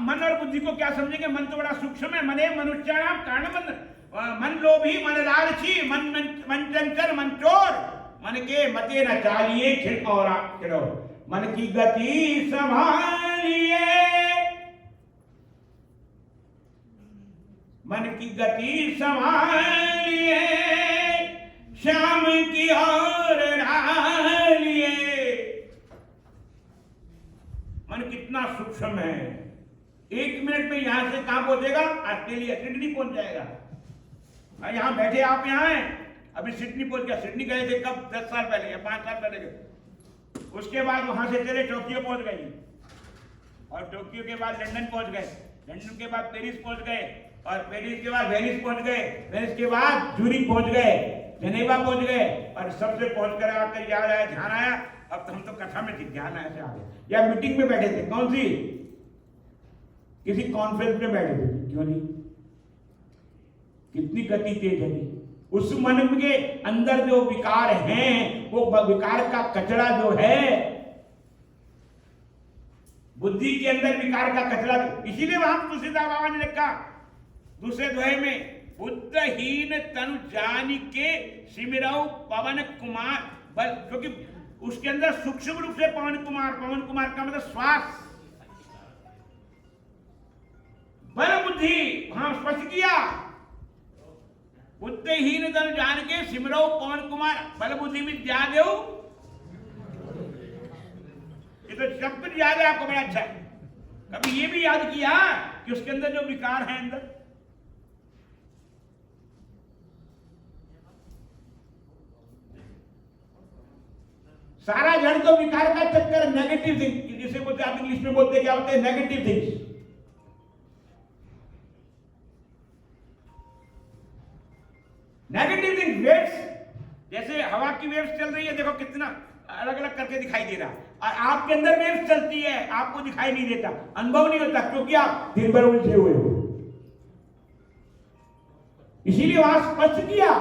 मन और बुद्धि को क्या समझेंगे? मन तो बड़ा सूक्ष्म है। मने मनुष्याणाम कारण मन लोभी, मन लालची, मन चंचल, मन चोर, मन के मते न चालिए खिल और खिलो, मन की गति संभालिए, मन की गति संभालिए, श्याम की ओर ढालिए। मन कितना सूक्ष्म है। 1 मिनट में यहां से कहां पहुंचेगा? ऑस्ट्रेलिया, सिडनी पहुंच जाएगा। यहां बैठे आप यहां हैं, अभी सिडनी पहुंच गया। सिडनी गए थे कब? 10 साल पहले या 5 साल पहले गए। उसके बाद वहां से चले टोक्यो पहुंच गए, और टोक्यो के बाद लंदन पहुंच गए, लंदन के बाद पेरिस पहुंच गए, और पेरिस के बाद वेनिस पहुंच गए, वेनिस के बाद जूरिक पहुंच गए, जनेवा पहुंच गए, और सबसे पहुंच कर आकर याद आया, ध्यान आया। अब तो हम तो कथा में थे, ध्यान आया से आ गए। या मीटिंग में बैठे थे, कौन सी? किसी कॉन्फ्रेंस में बैठे थे, क्यों नहीं? कितनी गति तेज है। उस मन के अंदर जो विकार हैं, वो विकार का कचरा जो है, बुद्धि के अंदर विकार का कचरा, इसीलिए वहां तुलसीदास बाबा ने लिखा दूसरे दोहे में, बुद्धहीन तनु जानी के सिमरऊ पवन कुमार बल, क्योंकि उसके अंदर सूक्ष्म रूप से पवन कुमार का मतलब श्वास, बल बुद्धि वहां स्पष्ट किया। बुद्धहीन तनु जान के सिमरऊ पवन कुमार बल बुद्धि विद्या देव। ये तो सब कुछ याद है आपको, बड़ा अच्छा है। कभी ये भी याद किया कि उसके अंदर जो विकार है अंदर, सारा जड़ तो विकार का चक्कर, नेगेटिव थिंग, जिसे बोलते आप इंग्लिश में बोलते क्या होते हैं? Negative things. Negative things, waves, जैसे हवा की वेव्स चल रही है, देखो कितना अलग अलग करके दिखाई दे रहा, और आपके अंदर वेव्स चलती है, आपको दिखाई नहीं देता, अनुभव नहीं होता, क्योंकि आप दिन भर उलझे हुए हो। इसीलिए वहां स्पष्ट किया,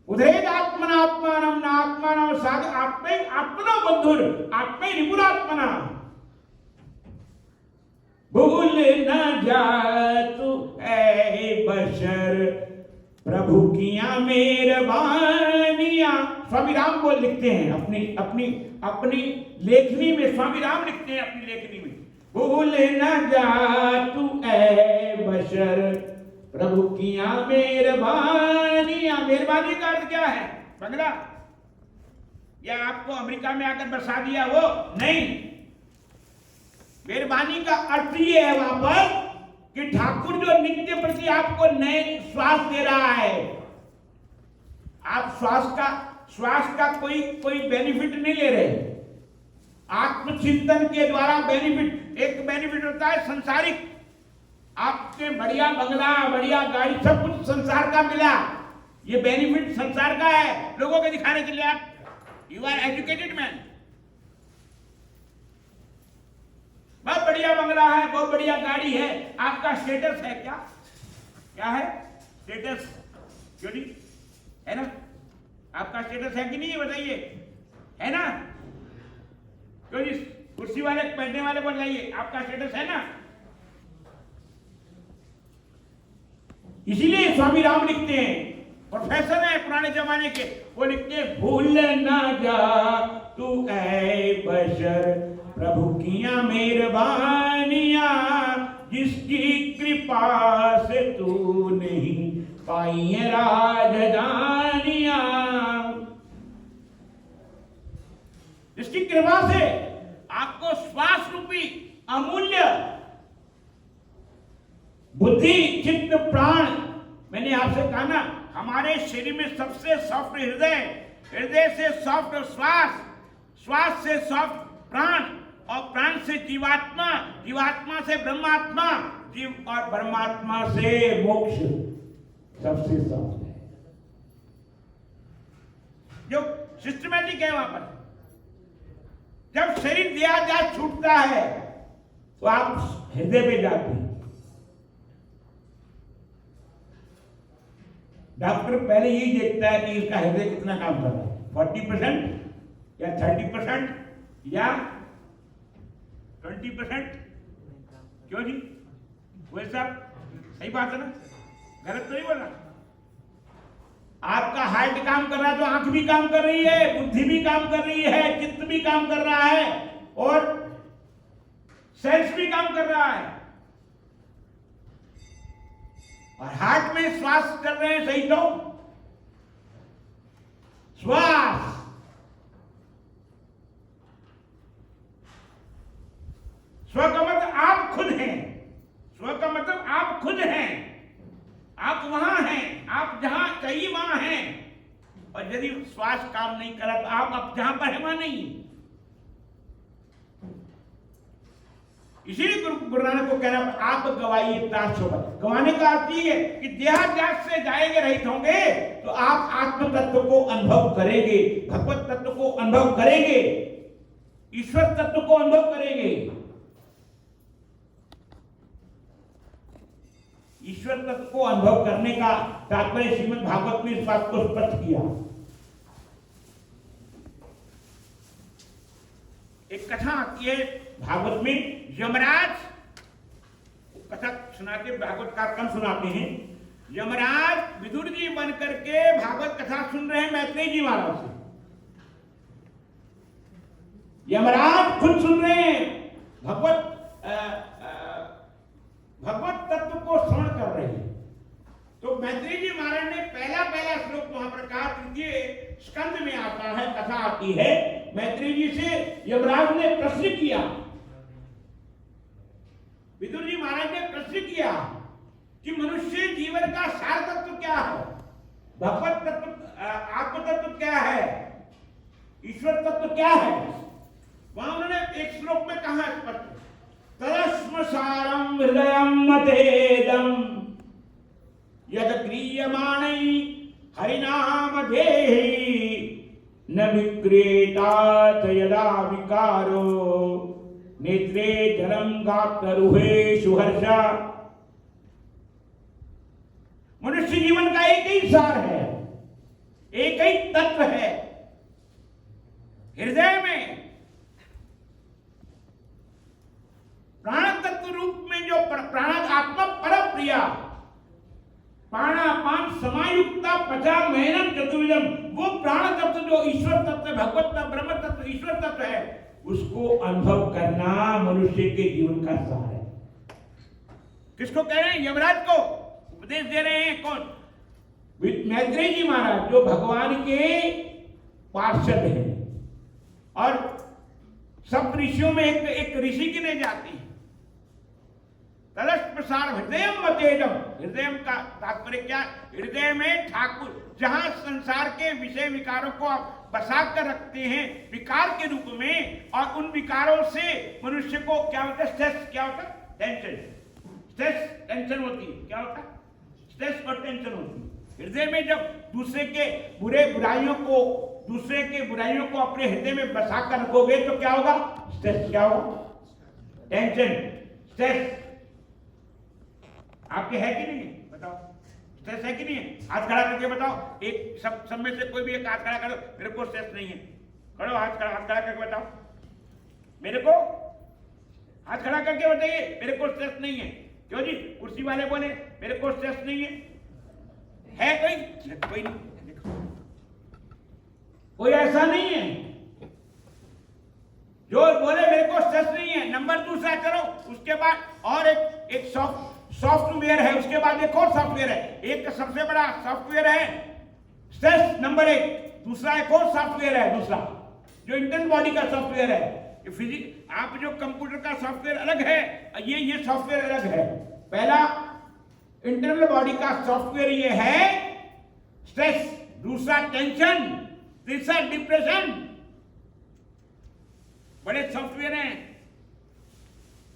उदरेद आत्मनात्मानम न आत्मानम साध आत्मै आत्मनो बंधुर आत्मै निपुणात्मना। भूल न जा तू ऐ बशर प्रभु किया मेहरबानियां। स्वामी राम को लिखते हैं अपनी लेखनी में, स्वामी राम लिखते हैं अपनी लेखनी में, भूल न जा तू ऐ बशर प्रभु किया मेहरबानियां। मेहरबानी का अर्थ क्या है? बंगला या आपको अमेरिका में आकर बसा दिया, वो नहीं। मेहरबानी का अर्थ ये है वहां पर कि ठाकुर जो नित्य प्रति आपको नए श्वास दे रहा है, आप श्वास का कोई बेनिफिट नहीं ले रहे। आत्मचिंतन के द्वारा बेनिफिट, एक बेनिफिट होता है संसारिक, आपके बढ़िया बंगला, बढ़िया गाड़ी, सब कुछ संसार का मिला, ये बेनिफिट संसार का है, लोगों को दिखाने के लिए आप, यू आर एजुकेटेड मैन, बहुत बढ़िया बंगला है, बहुत बढ़िया गाड़ी है, आपका स्टेटस है क्या? क्या है स्टेटस? क्यों नहीं है ना? आपका स्टेटस है कि नहीं, ये बताइए, है ना? क्यों नहीं? कुर्सी वाले बैठने वाले को बताइए, आपका स्टेटस है ना? इसीलिए स्वामी राम लिखते हैं, प्रोफेसर है पुराने जमाने के, वो लिखते हैं, भूल ना जा तू ऐ बशर प्रभु किया मेहरबानियां, जिसकी कृपा से तू नहीं पाई है राजधानियां। जिसकी कृपा से आपको श्वास रूपी अमूल्य बुद्धि, चित्त, प्राण, मैंने आपसे कहा ना, हमारे शरीर में सबसे सॉफ्ट हृदय, हृदय से सॉफ्ट श्वास, श्वास से सॉफ्ट प्राण, और प्राण से जीवात्मा, जीवात्मा से ब्रह्मात्मा, जीव और ब्रह्मात्मा से मोक्ष सबसे सॉफ्ट है। जो सिस्टमैटिक है वहां पर, जब शरीर देहाद्यास छूटता है तो आप हृदय पे जाते हैं। डॉक्टर पहले यही देखता है कि इसका हृदय कितना काम कर रहा है, 40% या 30% या 20%। क्यों जी? वही साहब सही बात है ना, गलत तो नहीं बोल रहा। आपका हार्ट काम कर रहा है तो आंख भी काम कर रही है, बुद्धि भी काम कर रही है, चित्त भी काम कर रहा है और सेल्स भी काम कर रहा है। और हार्ट में श्वास चल रहे हैं सही तो श्वास, स्व का मतलब आप खुद हैं, स्व का मतलब आप खुद हैं, आप वहां हैं, आप जहां चाहिए वहां हैं। और यदि श्वास काम नहीं करा तो आप जहां पर है वहां नहीं। इसीलिए गुरु नानक को कहना आप गवाइए दास सोबत। गवाने का अर्थ ये है कि देहाध्यास से जाएंगे, रहित होंगे तो आप आत्म तत्व को अनुभव करेंगे, भगवत तत्व को अनुभव करेंगे, ईश्वर तत्व को अनुभव करेंगे। ईश्वर तत्व को अनुभव करने का तात्पर्य श्रीमद् भागवत में इस बात को स्पष्ट किया। एक कथा आती है भागवत में, यमराज कथा सुनाते, भागवत का क्रम सुनाते हैं। यमराज विदुर जी बन करके भागवत कथा सुन रहे हैं मैत्रेय जी महाराज से। यमराज खुद सुन रहे हैं, भगवत तत्व को श्रवण कर रहे हैं। तो मैत्रेय जी महाराज ने पहला श्लोक वहां पर कहा, तृतीय स्कंद में आता है, कथा आती है। मैत्रेय जी से यमराज ने प्रश्न किया, विदुर जी महाराज ने प्रश्न किया कि मनुष्य जीवन का सार तत्व क्या है, भगवत तत्व आत्म तत्व क्या है, ईश्वर तत्व क्या है। वहां उन्होंने एक श्लोक में कहा स्पष्ट, तदस्म सारम हृदयम मतेदम यद क्रियमाणै हरिनाम देहि न विक्रेतात यदा विकारो नेत्रे जलम गातरुहेषु हर्षा। मनुष्य जीवन का एक ही सार है, एक ही तत्व है, हृदय में प्राण तत्व रूप में जो प्राणात्मा परम प्रिया, प्राणापान समायुक्ता पचा महनम चतुर्विधम, वो प्राण तत्व जो ईश्वर तत्व, भगवत तत्व, ब्रह्म तत्व, ईश्वर तत्व है, उसको अनुभव करना मनुष्य के जीवन का सार है। किसको कह रहे हैं? यमराज को उपदेश दे रहे हैं। कौन? मैत्रेय जी महाराज, जो भगवान के पार्षद हैं। और सब ऋषियों में एक ऋषि गिने जाते हैं। तलस प्रसार हृदय मतेजम, हृदय का तात्पर्य क्या? हृदय में ठाकुर, जहां संसार के विषय विकारों को आप बसा कर रखते हैं विकार के रूप में, और उन विकारों से मनुष्य को क्या होता है? स्ट्रेस। क्या होता है? टेंशन। स्ट्रेस टेंशन होती है। क्या होता है? स्ट्रेस और टेंशन होती है। हृदय में जब दूसरे के बुराइयों को अपने हृदय में बसा कर रखोगे तो क्या होगा? स्ट्रेस। क्या होगा? Tension, stress. आपके है कि नहीं है? बताओ, स्ट्रेस है कि नहीं है? हाथ खड़ा करके बताओ। एक सब में से कोई भी एक हाथ खड़ा करो, मेरे को स्ट्रेस नहीं है। करो, हाथ खड़ा करके बताओ, मेरे को हाथ खड़ा करके बताइए, मेरे को स्ट्रेस नहीं है। क्यों जी? कुर्सी वाले बोले मेरे को स्ट्रेस नहीं है। है कोई नहीं, कोई ऐसा नहीं है जो बोले मेरे को स्ट्रेस नहीं है। नंबर दूसरा करो, उसके बाद और एक सॉफ्टवेयर है, उसके बाद एक और सॉफ्टवेयर है। एक का सबसे बड़ा सॉफ्टवेयर है स्ट्रेस नंबर 1, दूसरा एक और सॉफ्टवेयर है, दूसरा जो इंटरनल बॉडी का सॉफ्टवेयर है। फिजिक्स, आप जो कंप्यूटर का सॉफ्टवेयर अलग है, ये सॉफ्टवेयर अलग है। पहला इंटरनल बॉडी का सॉफ्टवेयर ये है स्ट्रेस, दूसरा टेंशन, तीसरा डिप्रेशन। बड़े सॉफ्टवेयर हैं।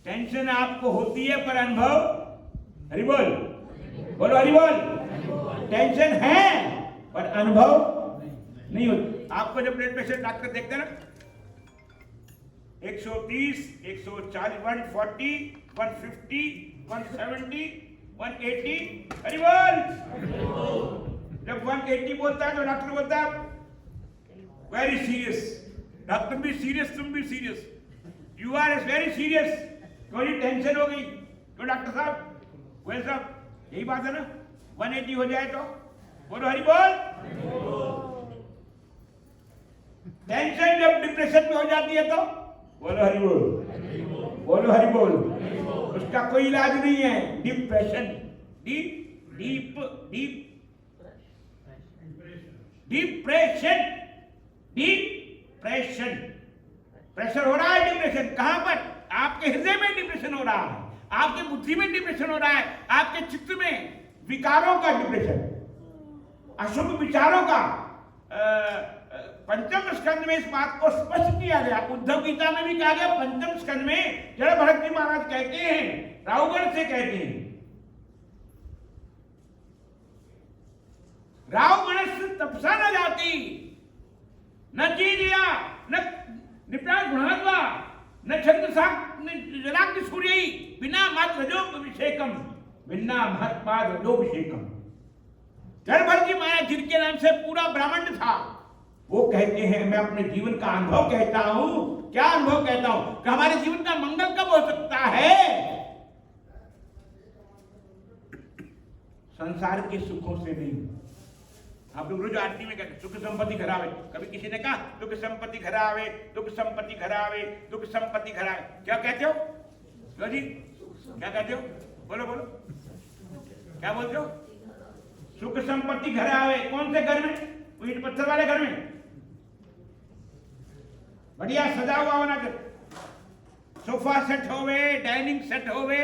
टेंशन आपको होती है पर अनुभव, हरि बोल, बोलो हरि बोल। टेंशन है पर अनुभव नहीं होती। आपको जब ब्लड प्रेशर डॉक्टर देखते हैं ना, 130, 140, 140, 150, 170, 180, हरि बोल। जब 180 बोलता है तो डॉक्टर बोलता है वेरी सीरियस। डॉक्टर भी सीरियस, तुम भी serious. You you are very serious, थोड़ी टेंशन हो गई तो डॉक्टर साहब कोई साहब यही बात है ना, 180 हो जाए तो बोलो हरि बोल। टेंशन जब डिप्रेशन में हो जाती है तो बोलो हरि बोल, बोलो हरि बोल। उसका कोई इलाज नहीं है, depression, deep deep deep depression, depression, pressure हो रहा है डिप्रेशन। कहां पर? आपके हृदय में डिप्रेशन हो रहा है, आपके बुद्धि में डिप्रेशन हो रहा है, आपके चित्त में विकारों का डिप्रेशन, अशुभ विचारों का। पंचम स्कंद में इस बात को स्पष्ट किया गया, उद्धव गीता में भी कहा गया। पंचम स्कंद में जड़ भरत जी महाराज कहते हैं, रावगण से कहते हैं, रावगणस तपसा न जाती, न चीजिया, न निप्राण गुणात्वा, न छंदसा जलाग्नि सूर्य, बिना मत रजोभिषेकम, बिना महत पाद रजोभिषेकम। जड़ भरत जी महाराज जिनके नाम से पूरा ब्राह्मण था, वो कहते हैं, मैं अपने जीवन का अनुभव कहता हूं। क्या अनुभव कहता हूं? कि हमारे जीवन का मंगल कब हो सकता है? संसार के सुखों से नहीं। आप लोग रोज आरती में कहते सुख संपत्ति घरावे, कभी किसी ने कहा दुख संपत्ति घरावे, दुख संपत्ति घरावे, दुख संपत्ति घरावे, क्या कहते हो? क्यों जी, क्या कहते हो? बोलो बोलो, क्या बोलते हो? सुख संपत्ति घरावे। कौन से घर में? ईंट पत्थर वाले घर में, बढ़िया सजा हुआ होना चाहिए, सोफा सेट होवे, डाइनिंग सेट होवे,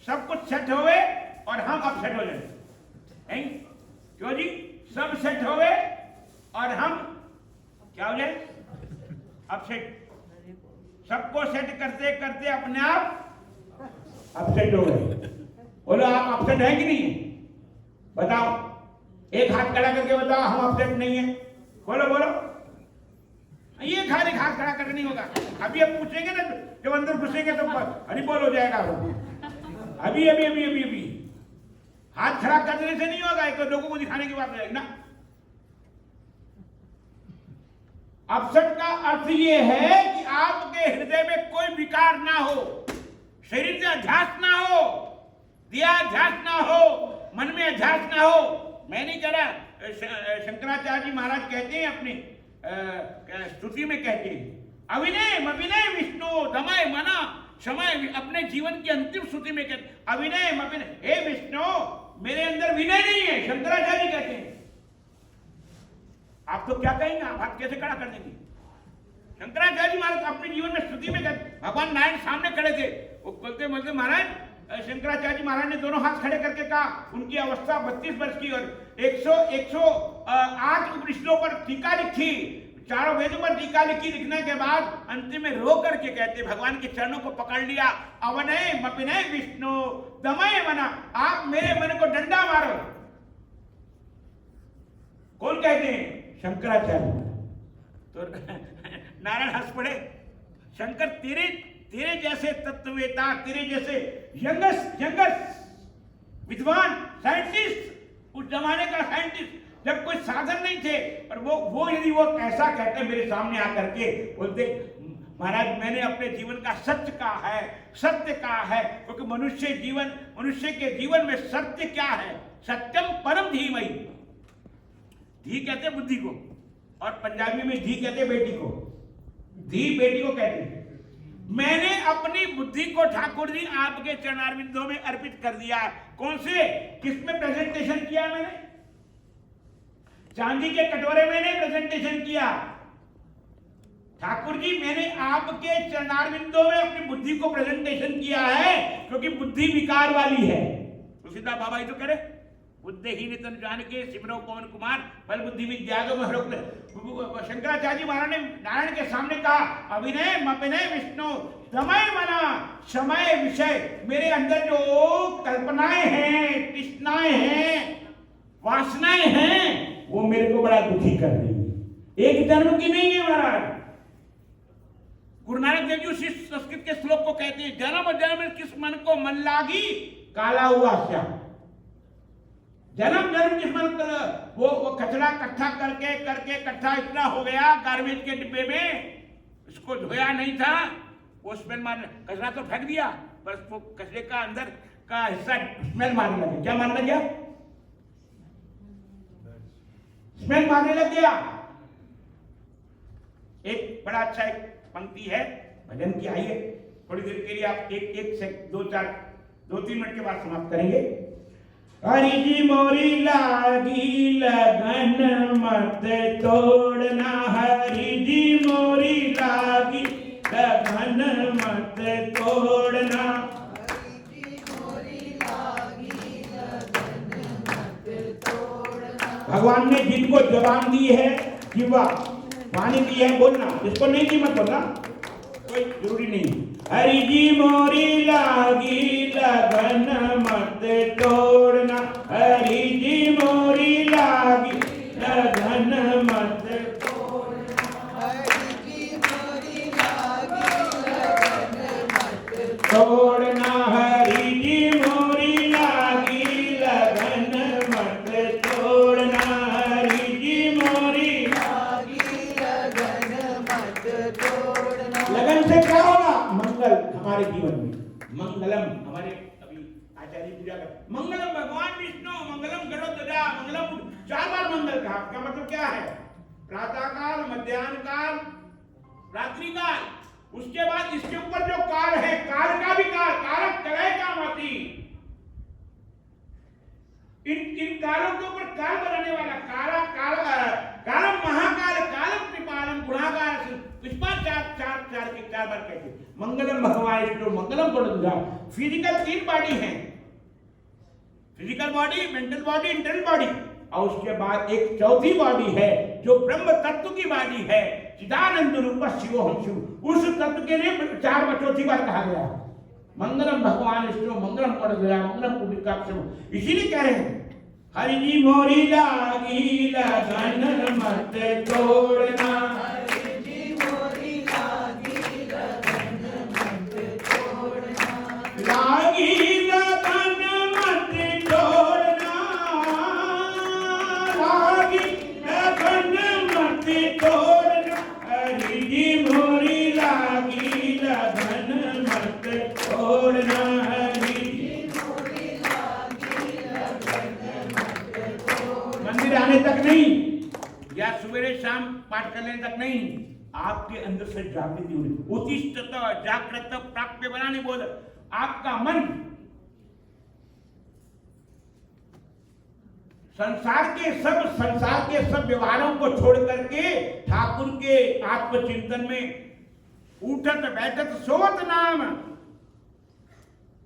सब कुछ सेट होवे और हम अब सेट हो जाए। क्यों जी? सब सेट होवे और हम क्या हो जाए? अपसेट। सबको सेट करते करते अपने आप अपसेट हो गए। बोलो आप अपसेट है कि नहीं है? बताओ, एक हाथ खड़ा करके बताओ हम अपसेट नहीं है। बोलो बोलो। ये खाली हाथ खड़ा करके नहीं होगा। अभी अब पूछेंगे ना, जब अंदर घुसेंगे तो हरि बोल हो जाएगा। अभी अभी अभी अभी अभी हाथ खड़ा करने से नहीं होगा, एक तो लोगों को दिखाने की बात रहेगी ना। अपसेट का अर्थ ये है कि आपके हृदय में कोई विकार ना हो, शरीर से अध्यास ना हो, दिया अध्यास ना हो, मन में अध्यास ना हो। मैं नहीं कह रहा, शंकराचार्य जी महाराज कहते हैं अपनी स्तुति में, कहते हैं अविनय मविनय विष्णु दमय मना क्षमय। अपने जीवन की अंतिम स्तुति में कहते अविनय मविनय, हे विष्णु मेरे अंदर विनय नहीं है। शंकराचार्य जी कहते हैं। आप तो क्या कहेंगे, आप हाथ कैसे खड़ा कर देंगे? शंकराचार्य जी महाराज अपने जीवन में स्तुति में कहते, भगवान नारायण सामने खड़े थे, वो बोलते बोलते महाराज, शंकराचार्य जी महाराज ने दोनों हाथ खड़े करके कहा, उनकी अवस्था 32 वर्ष की और 108 उपनिषदों पर टीका लिखी, चारों वेदों पर टीका लिखी। लिखने के बाद अंतिम में रो करके कहते, भगवान के चरणों को पकड़ लिया, अवनय मपिनय विष्णु दमय मना, आप मेरे मन को डंडा मारो। कौन कहते हैं? शंकराचार्य। तो नारायण हंस पड़े, शंकर तेरे जैसे तत्ववेता, तेरे जैसे यंगस्ट विद्वान साइंटिस्ट, उस जमाने का साइंटिस्ट, जब कोई साधन नहीं थे, और वो यदि वो ऐसा कहते मेरे सामने आकर के, बोलते महाराज मैंने अपने जीवन का सत्य कहा है, सत्य कहा है, क्योंकि मनुष्य के जीवन में सत्य क्या है? सत्यम परम धीमहि। धी कहते बुद्धि को, और पंजाबी में धी कहते बेटी को, धी बेटी को कहते हैं। मैंने अपनी बुद्धि को ठाकुर जी आपके चरणारविंदों में अर्पित कर दिया। कौन से, किसमें प्रेजेंटेशन किया मैंने? चांदी के कटोरे में नहीं प्रेजेंटेशन किया। ठाकुर जी मैंने आपके चरणारविंदों में अपनी बुद्धि को प्रेजेंटेशन किया है, क्योंकि बुद्धि विकार वाली है। तुलसीदास बाबा ही तो करे, बुद्धिहीन तन जान के सिमरो पवन कुमार, बल बुद्धि विद्या को। शंकराचार्य जी महाराज ने नारायण के सामने कहा, अविनय मपिनय विष्णु दमय मना क्षमय विषय। मेरे अंदर जो कल्पनाएं हैं, तृष्णाएं हैं, वासनाएं हैं, वो मेरे को बड़ा दुखी कर रही है। एक जन्म की नहीं है महाराज। गुरु नानक देव जी संस्कृत के श्लोक को कहते हैं, जन्म जन्म किस मन को मन लागी, काला हुआ श्याम। जन्म जन्म किस मन वो कचरा इकट्ठा करके इकट्ठा इतना हो गया गार्बेज के डिब्बे में, उसको धोया नहीं था, वो स्मेल मारने, कचरा तो फेंक दिया पर वो कचरे का अंदर का हिस्सा स्मेल मारने लगे। क्या मारने लग गया? स्मेल मारने लग गया। एक बड़ा अच्छा एक पंक्ति है भजन की, आइए थोड़ी देर के लिए आप एक से 2-3 मिनट के बाद समाप्त करेंगे। हरि जी मोरी लागी लगन मत तोड़ना, हरि जी मोरी लागी लगन मत तोड़ना, हरि जी मोरी लागी लगन मत तोड़ना। भगवान ने जिनको जबान दी है, जीवा वाणी दी है बोलना, जिसको नहीं दी मत बोलना, कोई जरूरी नहीं। हरि जी मोरी लागी लगन मत तोड़ना, हरि जी मोरी लागी लगन मत तोड़ना, हरि जी मोरी लागी लगन मत तोड़ना, हरि जी मोरी लागी लगन मत तोड़ना, हरि जी मोरी लागी लगन मत तोड़ना। लगन से क्या होगा? मंगल हमारे जीवन में, मंगलम हमारे अभी आचार्य पूजा कर, मंगलम भगवान विष्णु, मंगलम गरुड़ध्वजा, मंगलम 4 बार मंगल कहा। क्या मतलब क्या है? प्रातः काल, मध्याह्न काल, रात्रि काल, उसके बाद इसके ऊपर जो काल है, काल का भी काल, कारक कलय का मती, इन कालों के ऊपर काल बनाने वाला कालम महाकाल, कालम त्रिपालम गुणाकार, इस बार चार बार कहते। मंगलम भगवान विष्णु, मंगलम गरुड़ध्वजा। फिजिकल 3 बॉडी है, physical body, mental body, internal body, और उसके बाद एक चौथी बॉडी है जो ब्रह्म तत्व की बॉडी है, चिदानंद रूप शिवोहम शिव। उस तत्व के लिए 4 चौथी बार कहा गया मंगलम भगवान विष्णु, मंगलम गरुड़ध्वजा, मंगलम पुंडरीकाक्ष। इसीलिए कह रहे हैं हरि जी मोरी लागी लगन मत तोड़ना, हरि जी मोरी लागी लगन मत तोड़ना, लागी लगन मत तोड़ना, लागी लगन मत तोड़ना, हरि जी मोरी लागी लगन मत तोड़ना, हरि जी मोरी लागी लगन मत तोड़ना। मंदिर आने तक नहीं या सवेरे शाम पाठ करने तक नहीं, आपके अंदर से जागृति होनी, उत्तिष्ठत जागृत प्राप्य बनाने बोल। आपका मन संसार के सब व्यवहारों को छोड़ करके ठाकुर के आत्मचिंतन में उठत बैठत सोवत नाम,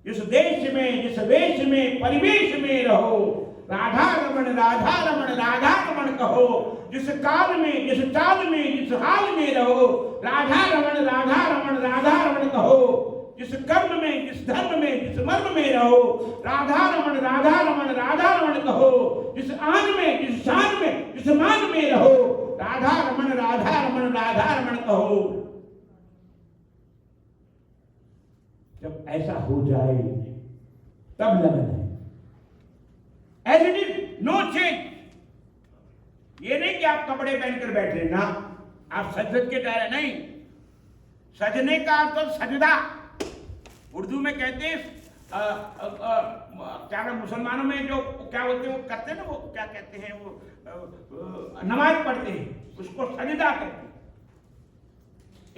जिस देश में, जिस वेश में, परिवेश में रहो, राधा रमण राधा रमण राधा रमण कहो, जिस काल में, जिस चाल में, जिस हाल में रहो, राधा रमण राधा रमण राधा रमण कहो, जिस कर्म में, जिस धर्म में, जिस मर्म में रहो, राधा रमण राधा रमण राधा रमण कहो, जिस आन में, जिस शान में, जिस मान में रहो, राधा रमण राधा रमण राधा रमण कहो। जब ऐसा हो जाए तब लगन है। As it is, no change। ये नहीं कि आप कपड़े पहनकर बैठे ना, आप सज के जा रहे, नहीं। सजने का अर्थ तो सजदा, उर्दू में कहते हैं क्या मुसलमानों में जो क्या बोलते हैं, वो करते हैं ना, वो क्या कहते हैं, वो नमाज पढ़ते हैं, उसको सजदा कहते हैं।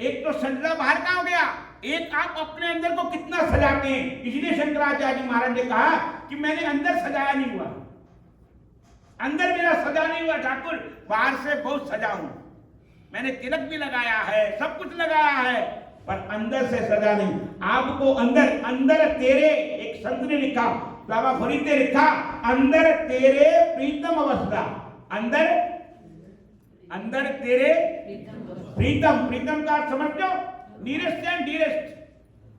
एक तो सजदा बाहर का हो गया, एक आप अपने अंदर को कितना सजाते हैं। इसलिए शंकराचार्य महाराज ने कहा कि मैंने अंदर सजाया नहीं हुआ, अंदर मेरा सजा नहीं हुआ ठाकुर, बाहर से बहुत सजा हूं, मैंने तिलक भी लगाया है, सब कुछ लगाया है, पर अंदर से सजा नहीं। आपको अंदर तेरे, एक संत ने लिखा, बाबा फरीद ने लिखा, अंदर तेरे प्रीतम अवस्था, अंदर तेरे प्रीतम का अर्थ समझो, नियरेस्ट एंड डियरेस्ट।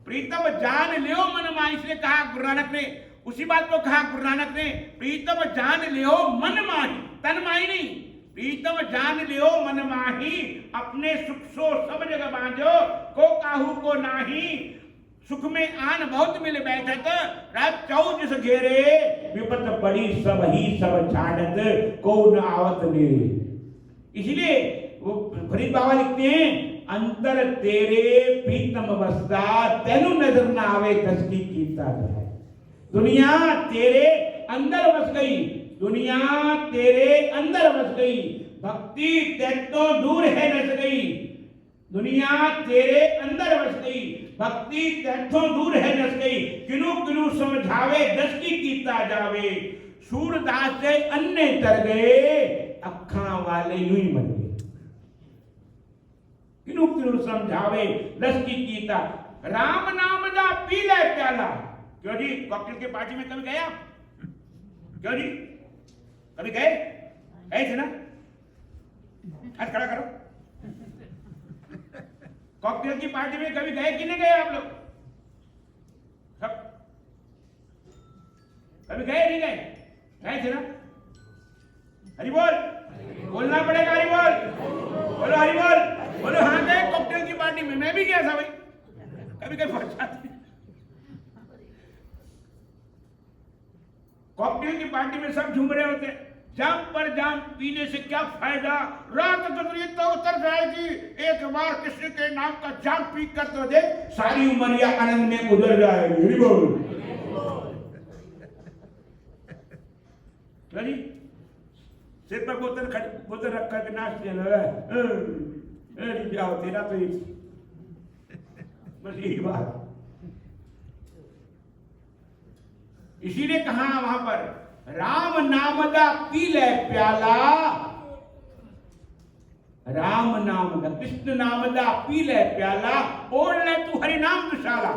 प्रीतम जान लियो मन माही, इसलिए कहा गुरु नानक ने, उसी बात को कहा गुरु नानक ने, प्रीतम जान लियो मन माही, तन माही नहीं, प्रीतम जान लियो मन माही, अपने सुख सो सब जगह बांधो, को काहू को नाही, सुख में आन बहुत मिल बैठत, रात चौ जिस घेरे, विपत बड़ी सब ही सब छाड़त, को न आवत मेरे। इसलिए वो फरीद बाबा लिखते हैं अंतर तेरे प्रीतम बसदा तेनू नजर ना आवे दसकी कीता जाए। दुनिया तेरे अंदर बस गई, दुनिया तेरे अंदर बस गई, भक्ति तेतो दूर है नस गई। दुनिया तेरे अंदर बस गई, भक्ति तेथों दूर है नस गई। किनु किनु समझावे दस की कीता जावे। सूरदास से अन्ने तर गए, अखा वाले यूं ही मर गए। किनु किनु समझावे दस की कीता। राम नाम दा पी ले प्याला। क्यों जी कॉकटेल के पार्टी में कभी गए आप? क्यों जी कभी गए? गए थे ना? हाथ खड़ा करो। कॉकटेल की पार्टी में कभी गए कि नहीं गए आप लोग? सब कभी गए नहीं गए? गए थे ना? हरि बोल, बोलना पड़ेगा हरि बोल, बोलो हरि बोल, बोलो हाँ गए कॉकटेल की पार्टी में। मैं भी गया था भाई, कभी कभी पहुंचा। कॉकटेल की पार्टी में सब झूम रहे होते। जाम पर जाम पीने से क्या फायदा, रात गुजरी तो उतर जाएगी। एक बार किसी के नाम का जाम पी कर तो देख, सारी उम्र या आनंद में गुजर जाएगी। बोल सिर पर बोतल रख कर नाचने लगा। जाओ तेरा तो बस यही बात। इसीलिए कहा वहां पर राम नाम दा पी ले प्याला, राम नाम दा कृष्ण नाम दा पी ले प्याला, ओढ़ ले तू हरि नाम दुशाला।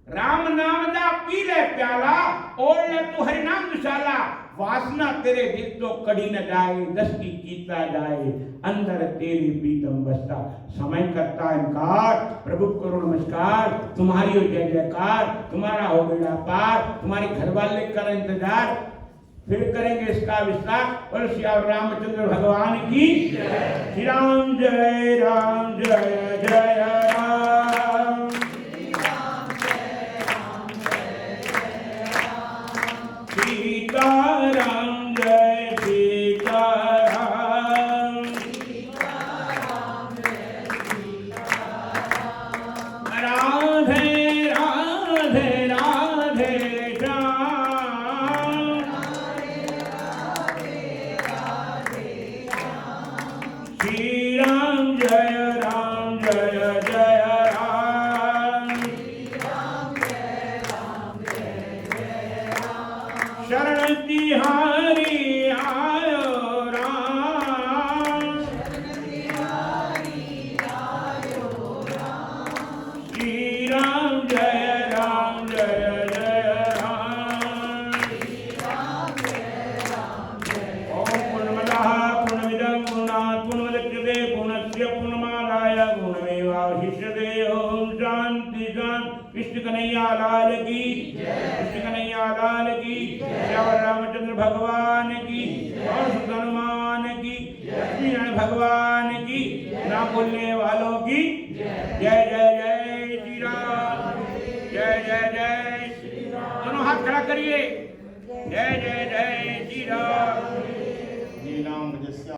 राम नाम दा पी ले प्याला, ओढ़ ले तू हरि नाम दुशाला। वासना तेरे दिल तो कड़ी न जाए, दस की कीता जाए, अंदर तेरी प्रीतम बसता। समय करता इनकार, प्रभु करो नमस्कार। तुम्हारी हो जय जयकार, तुम्हारा हो बेड़ा पार, तुम्हारे घर वाले कर इंतजार, फिर करेंगे इसका विस्तार। और श्री रामचंद्र भगवान की श्री राम जय राम जय जय राम, सीताराम जय सीताराम, राधे राधे राधे श्याम, श्री राम जय जय राम, शरण तिहारी आयो राम, श्री राम जय जय राम। ओम पूर्णमदः पूर्णमिदं पूर्णात् पूर्णमुदच्यते पूर्णस्य पूर्णमादाय पूर्णमेवावशिष्यते। ओम शांति शांति। कृष्ण कन्हैया लाल की, कृष्ण कन्हैया लाल की, श्याम रामचंद्र भगवान की, और हनुमान की, लक्ष्मी नारायण भगवान की, नाम बोलने वालों की जय जय जय श्री राम, जय जय जय। दोनों हाथ खड़ा करिए, जय जय जय श्री राम।